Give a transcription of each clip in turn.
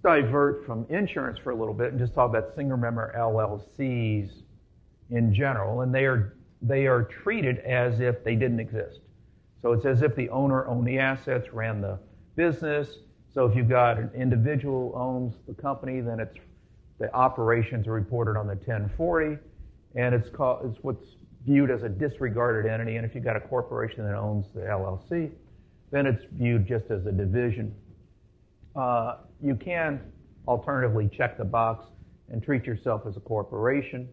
divert from insurance for a little bit and just talk about single member LLCs in general, and they are treated as if they didn't exist. So it's as if the owner owned the assets, ran the business. So if you've got an individual owns the company, then the operations are reported on the 1040, and it's what's viewed as a disregarded entity. And if you've got a corporation that owns the LLC, then it's viewed just as a division. You can alternatively check the box and treat yourself as a corporation.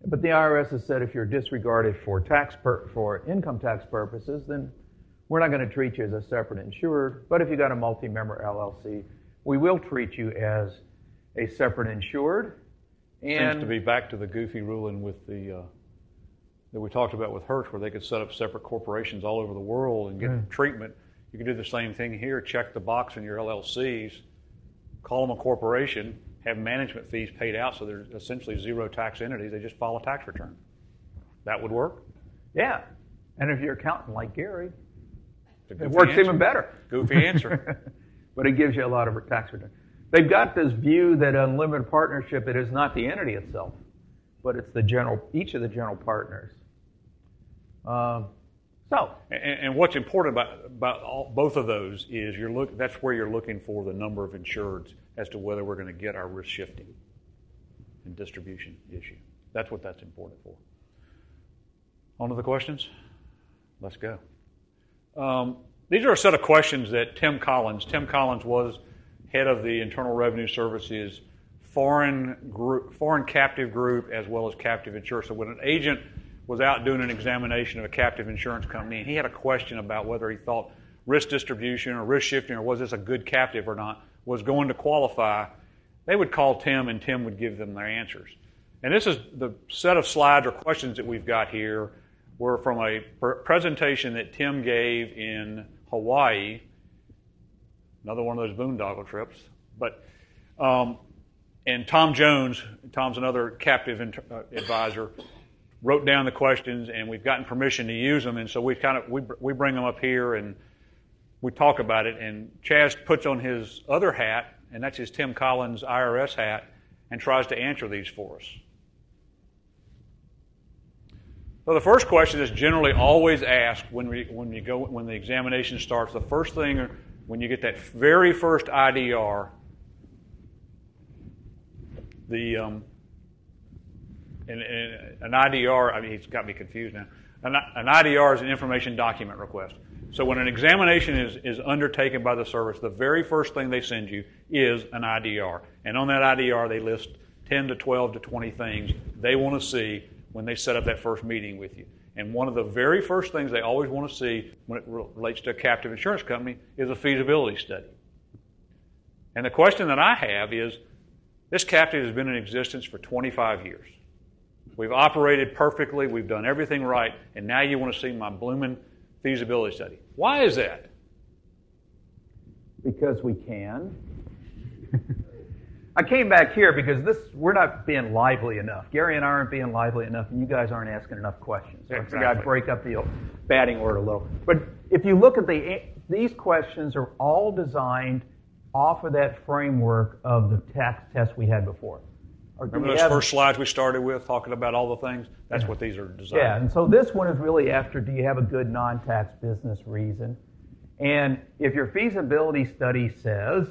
But the IRS has said if you're disregarded for income tax purposes, then we're not going to treat you as a separate insured. But if you've got a multi-member LLC, we will treat you as a separate insured. And seems to be back to the goofy ruling with the that we talked about with Hertz, where they could set up separate corporations all over the world and get treatment. You can do the same thing here. Check the box in your LLCs, call them a corporation, have management fees paid out, so they're essentially zero tax entities. They just file a tax return. That would work? Yeah. And if you're accountant like Gary, it works even better. Goofy answer. But it gives you a lot of tax return. They've got this view that unlimited partnership, it is not the entity itself, but it's each of the general partners. And what's important about both of those is that's where you're looking for the number of insureds as to whether we're going to get our risk shifting and distribution issue. That's what that's important for. On to the questions? Let's go. These are a set of questions that Tim Collins was head of the Internal Revenue Service's foreign captive group as well as captive insurer. So when an agent was out doing an examination of a captive insurance company, and he had a question about whether he thought risk distribution or risk shifting or was this a good captive or not was going to qualify, they would call Tim and Tim would give them their answers. And this is the set of slides or questions that we've got here were from a presentation that Tim gave in Hawaii, another one of those boondoggle trips. But and Tom Jones, Tom's another captive advisor, wrote down the questions, and we've gotten permission to use them, and so we bring them up here and we talk about it. And Chaz puts on his other hat, and that's his Tim Collins IRS hat, and tries to answer these for us. So the first question is generally always asked when the examination starts. The first thing when you get that very first IDR, an IDR, I mean, he's got me confused now. An IDR is an information document request. So when an examination is undertaken by the service, the very first thing they send you is an IDR. And on that IDR, they list 10 to 12 to 20 things they want to see when they set up that first meeting with you. And one of the very first things they always want to see when it relates to a captive insurance company is a feasibility study. And the question that I have is, this captive has been in existence for 25 years. We've operated perfectly, we've done everything right, and now you want to see my blooming feasibility study. Why is that? Because we can. I came back here because we're not being lively enough. Gary and I aren't being lively enough, and you guys aren't asking enough questions. So exactly. I figured I'd break up the batting order a little. But if you look at these questions are all designed off of that framework of the tax test we had before. Remember those first slides we started with, talking about all the things? That's what these are designed. Yeah, and so this one is really after, do you have a good non-tax business reason? And if your feasibility study says